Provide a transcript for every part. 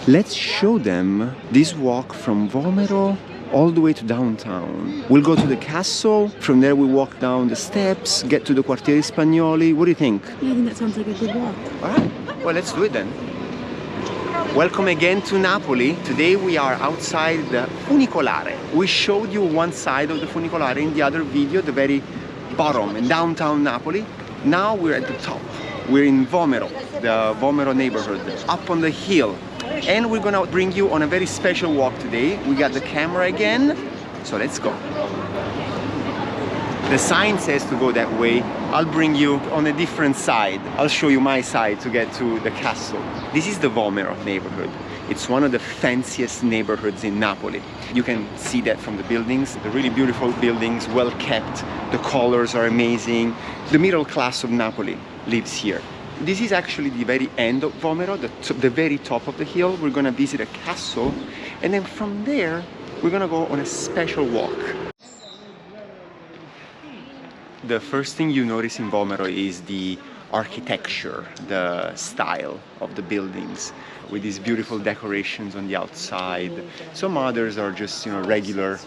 Let's show them this walk from Vomero all the way to downtown. We'll go to the castle, from there we walk down the steps, get to the Quartieri Spagnoli. What do you think? Yeah, I think that sounds like a good walk. Alright, well let's do it then. Welcome again to Napoli. Today we are outside the Funicolare. We showed you one side of the Funicolare in the other video, the very bottom in downtown Napoli. Now we're at the top. We're in Vomero, the Vomero neighborhood, up on the hill. And we're gonna bring you on a very special walk today. We got the camera again, so let's go. The sign says to go that way. I'll bring you on a different side. I'll show you my side to get to the castle. This is the Vomero neighborhood. It's one of the fanciest neighborhoods in Napoli. You can see that from the buildings. The really beautiful buildings, well kept. The colors are amazing. The middle class of Napoli lives here. This is actually the very end of Vomero, the very top of the hill. We're gonna visit a castle, and then from there, we're gonna go on a special walk. The first thing you notice in Vomero is the architecture, the style of the buildings, with these beautiful decorations on the outside. Some others are just, regular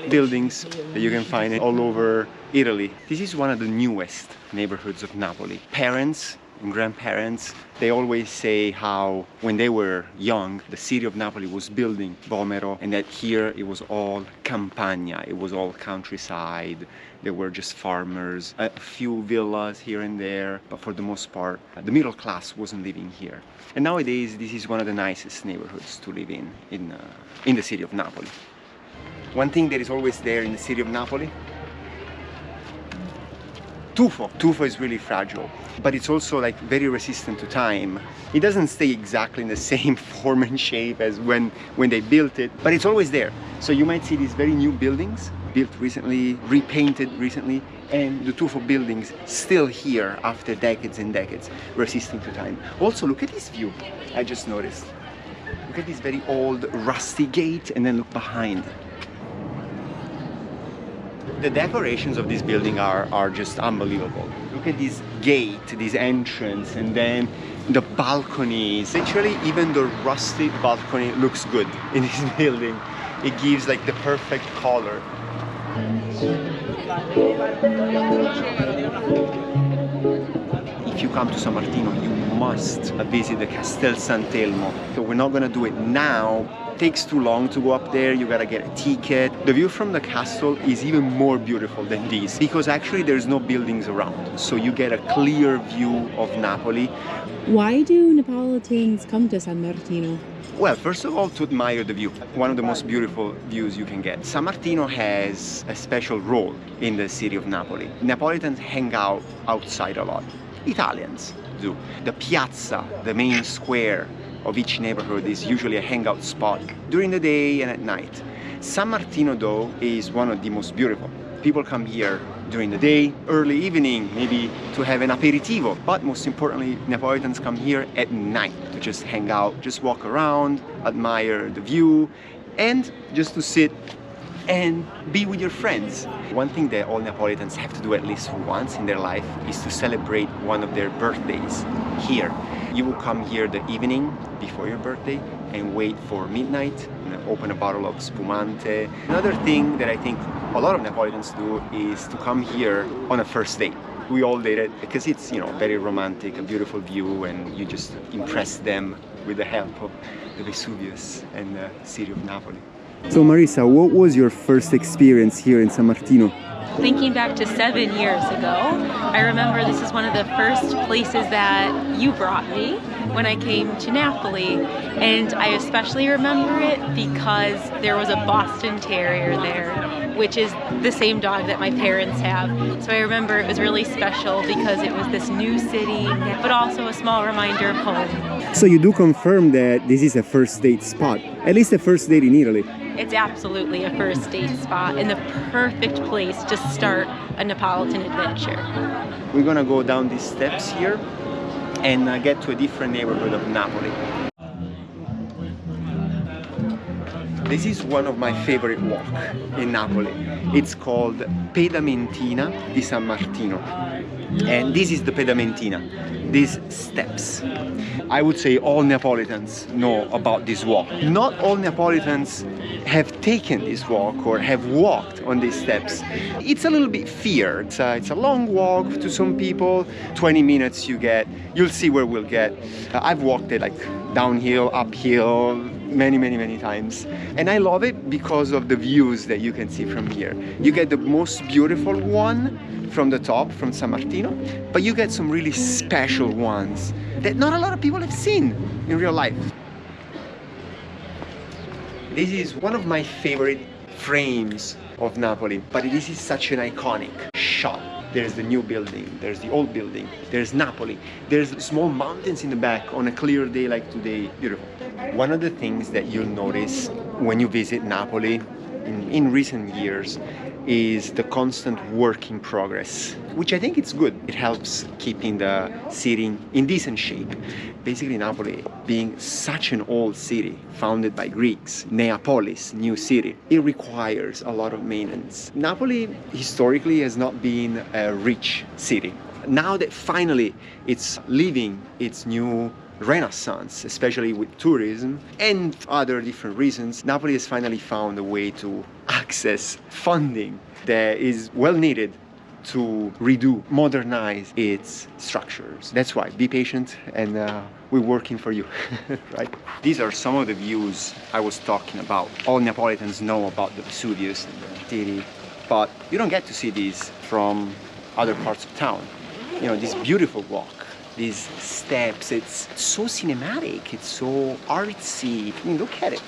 buildings that you can find all over Italy. This is one of the newest neighborhoods of Napoli. Parents and grandparents, they always say how when they were young, the city of Napoli was building Vomero, and that here it was all campagna, it was all countryside. There were just farmers, a few villas here and there, but for the most part, the middle class wasn't living here. And nowadays, this is one of the nicest neighborhoods to live in the city of Napoli. One thing that is always there in the city of Napoli, tufo. Tufo is really fragile, but it's also very resistant to time. It doesn't stay exactly in the same form and shape as when they built it, but it's always there. So you might see these very new buildings, built recently, repainted recently, and the tufo buildings still here after decades and decades, resisting to time. Also, look at this view I just noticed. Look at this very old rusty gate, and then look behind. The decorations of this building are just unbelievable. Look at this gate, this entrance, and then the balconies. Literally, even the rusty balcony looks good in this building. It gives the perfect color. If you come to San Martino, you must visit the Castel Sant'Elmo. So we're not gonna do it now. It takes too long to go up there. You gotta get a ticket. The view from the castle is even more beautiful than this, because actually there's no buildings around. So you get a clear view of Napoli. Why do Neapolitans come to San Martino? Well, first of all, to admire the view. One of the most beautiful views you can get. San Martino has a special role in the city of Napoli. Neapolitans hang out outside a lot. Italians do. The piazza, the main square of each neighborhood, is usually a hangout spot during the day and at night. San Martino, though, is one of the most beautiful. People come here during the day, early evening, maybe to have an aperitivo. But most importantly, Neapolitans come here at night to just hang out, just walk around, admire the view, and just to sit and be with your friends. One thing that all Neapolitans have to do at least once in their life is to celebrate one of their birthdays here. You will come here the evening before your birthday and wait for midnight and open a bottle of spumante. Another thing that I think a lot of Neapolitans do is to come here on a first date. We all did it because it's, very romantic, a beautiful view, and you just impress them with the help of the Vesuvius and the city of Napoli. So Marisa, what was your first experience here in San Martino? Thinking back to 7 years ago, I remember this is one of the first places that you brought me when I came to Napoli, and I especially remember it because there was a Boston Terrier there, which is the same dog that my parents have. So I remember it was really special because it was this new city, but also a small reminder of home. So you do confirm that this is a first date spot, at least a first date in Italy? It's absolutely a first date spot and the perfect place to start a Neapolitan adventure. We're gonna go down these steps here and get to a different neighborhood of Napoli. This is one of my favorite walks in Napoli. It's called Pedamentina di San Martino. And this is the Pedamentina, these steps. I would say all Neapolitans know about this walk. Not all Neapolitans have taken this walk or have walked on these steps. It's a little bit feared. It's a long walk to some people. 20 minutes you'll see where we'll get. I've walked it like downhill, uphill, many times. And I love it because of the views that you can see from here. You get the most beautiful one from the top, from San Martino, but you get some really special ones that not a lot of people have seen in real life. This is one of my favorite frames of Napoli, but this is such an iconic shot. There's the new building, there's the old building, there's Napoli, there's small mountains in the back on a clear day like today. Beautiful. One of the things that you'll notice when you visit Napoli in recent years is the constant work in progress, which I think it's good. It helps keeping the city in decent shape. Basically, Napoli being such an old city, founded by Greeks, Neapolis, new city, it requires a lot of maintenance. Napoli historically has not been a rich city. Now that finally it's living its new renaissance, especially with tourism and other different reasons, Napoli has finally found a way to access funding that is well needed to redo, modernize its structures. That's why, be patient, and we're working for you, right? These are some of the views I was talking about. All Neapolitans know about the Vesuvius and the city, but you don't get to see these from other parts of town. You know, this beautiful walk, these steps, it's so cinematic, it's so artsy. I mean, look at it.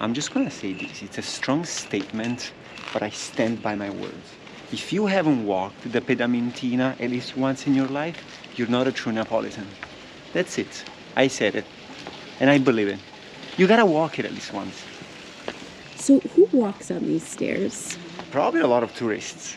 I'm just gonna say this, it's a strong statement, but I stand by my words. If you haven't walked the Pedamentina at least once in your life, you're not a true Neapolitan. That's it. I said it, and I believe it. You gotta walk it at least once. So who walks on these stairs? Probably a lot of tourists.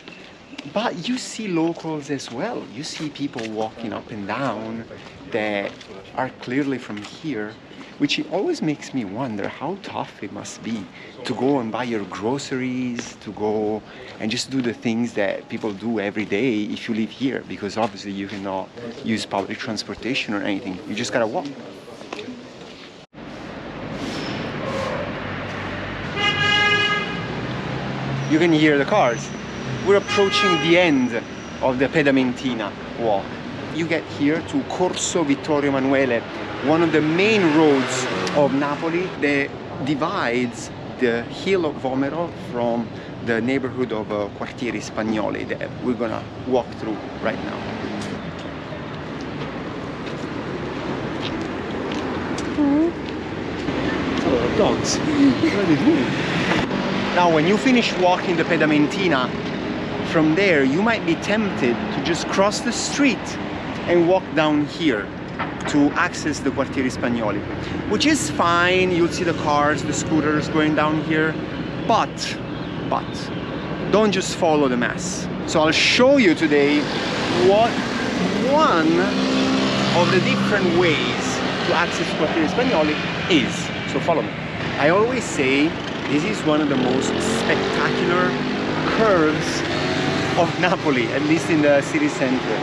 But you see locals as well. You see people walking up and down that are clearly from here, which always makes me wonder how tough it must be to go and buy your groceries, to go and just do the things that people do every day if you live here, because obviously you cannot use public transportation or anything. You just gotta walk. You can hear the cars. We're approaching the end of the Pedamentina walk. You get here to Corso Vittorio Emanuele, one of the main roads of Napoli that divides the hill of Vomero from the neighborhood of Quartieri Spagnoli that we're gonna walk through right now. It's a lot of dogs. What are they doing? Now, when you finish walking the Pedamentina, from there you might be tempted to just cross the street and walk down here to access the Quartieri Spagnoli, which is fine. You'll see the cars, the scooters going down here, but don't just follow the mass. So I'll show you today what one of the different ways to access Quartieri Spagnoli is. So follow me. I always say this is one of the most spectacular curves of Napoli, at least in the city center,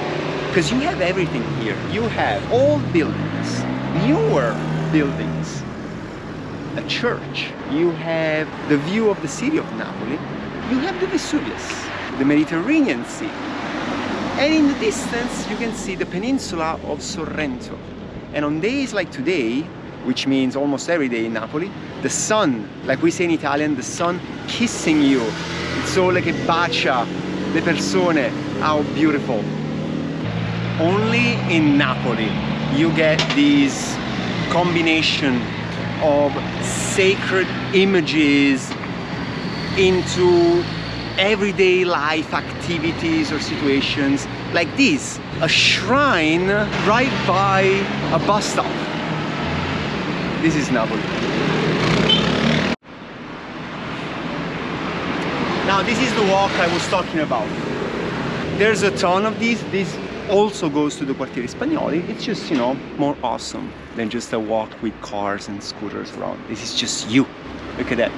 because you have everything here. You have old buildings, newer buildings, a church, you have the view of the city of Napoli, you have the Vesuvius, the Mediterranean Sea, and in the distance you can see the peninsula of Sorrento. And on days like today, which means almost every day in Napoli, the sun, like we say in Italian, the sun kissing you, il sole che bacia le persone, how beautiful. Only in Napoli you get this combination of sacred images into everyday life activities or situations like this. A shrine right by a bus stop. This is Napoli. Now this is the walk I was talking about. There's a ton of these. This also goes to the Quartieri Spagnoli. It's just, you know, more awesome than just a walk with cars and scooters around. This is just you. Look at that.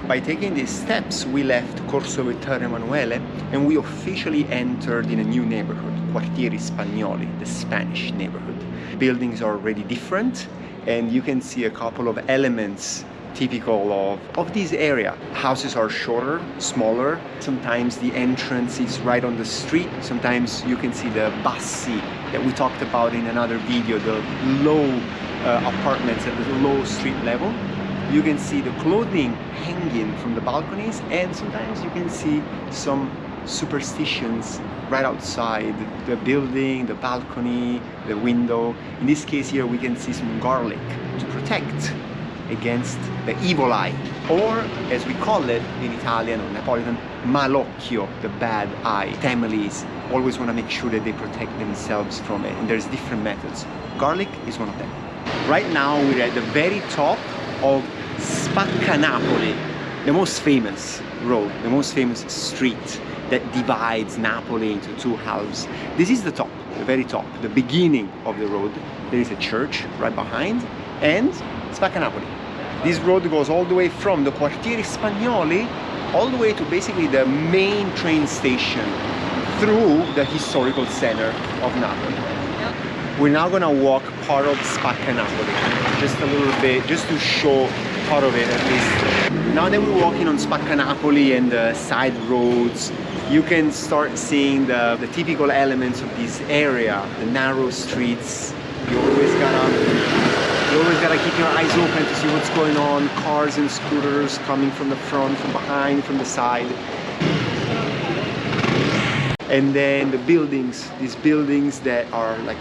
By taking these steps, we left Corso Vittorio Emanuele and we officially entered in a new neighborhood, Quartieri Spagnoli, the Spanish neighborhood. Buildings are already different, and you can see a couple of elements typical of this area. Houses are shorter, smaller. Sometimes the entrance is right on the street. Sometimes you can see the bassi that we talked about in another video, the low apartments at the low street level. You can see the clothing hanging from the balconies, and sometimes you can see some superstitions right outside the building, the balcony, the window. In this case here we can see some garlic to protect against the evil eye, or as we call it in Italian or Neapolitan, malocchio, the bad eye. Families always want to make sure that they protect themselves from it, and there's different methods. Garlic is one of them. Right now we're at the very top of Spaccanapoli, the most famous road, the most famous street that divides Napoli into two halves. This is the top, the very top, the beginning of the road. There is a church right behind, and Spaccanapoli. This road goes all the way from the Quartieri Spagnoli all the way to basically the main train station through the historical center of Napoli. We're now gonna walk part of Spaccanapoli, just a little bit, just to show part of it at least. Now that we're walking on Spaccanapoli and the side roads, you can start seeing the typical elements of this area, the narrow streets. You always gotta keep your eyes open to see what's going on. Cars and scooters coming from the front, from behind, from the side. And then the buildings, these buildings that are like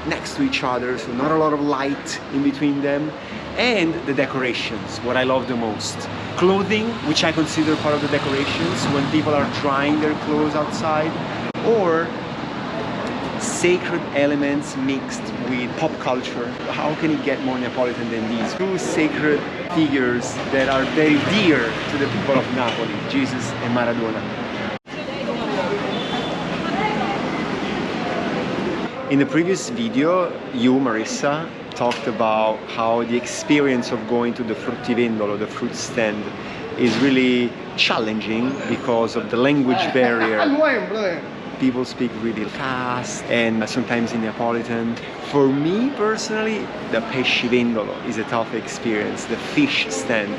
next to each other, so not a lot of light in between them. And the decorations, what I love the most. Clothing, which I consider part of the decorations when people are drying their clothes outside, or sacred elements mixed with pop culture. How can it get more Neapolitan than these? Two sacred figures that are very dear to the people of Napoli, Jesus and Maradona. In the previous video, you, Marissa, talked about how the experience of going to the fruttivendolo, the fruit stand, is really challenging because of the language barrier. People speak really fast and sometimes in Neapolitan. For me personally, the pescivendolo is a tough experience, the fish stand,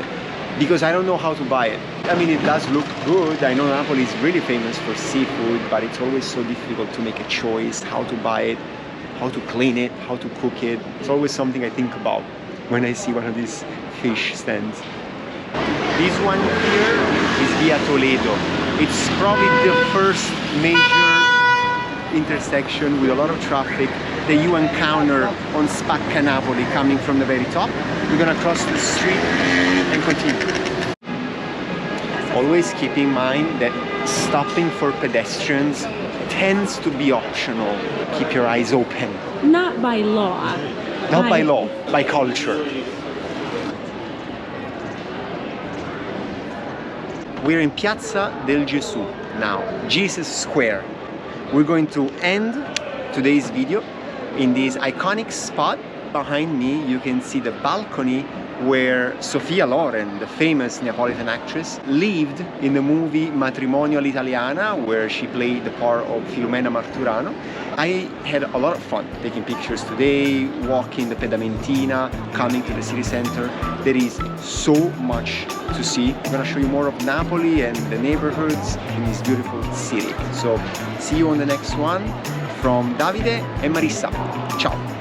because I don't know how to buy it. I mean, it does look good. I know Napoli is really famous for seafood, but it's always so difficult to make a choice, how to buy it, how to clean it, how to cook it. It's always something I think about when I see one of these fish stands. This one here is Via Toledo. It's probably the first major intersection with a lot of traffic that you encounter on Spaccanapoli coming from the very top. We're gonna cross the street and continue. Always keep in mind that stopping for pedestrians tends to be optional. Keep your eyes open. Not by law. Not by law, by culture. We're in Piazza del Gesù now, Jesus Square. We're going to end today's video in this iconic spot. Behind me you can see the balcony where Sophia Loren, the famous Neapolitan actress, lived in the movie Matrimonio all'Italiana, where she played the part of Filomena Marturano. I had a lot of fun taking pictures today, walking the Pedamentina, coming to the city center. There is so much to see. I'm gonna show you more of Napoli and the neighborhoods in this beautiful city. So see you on the next one. From Davide and Marissa. Ciao!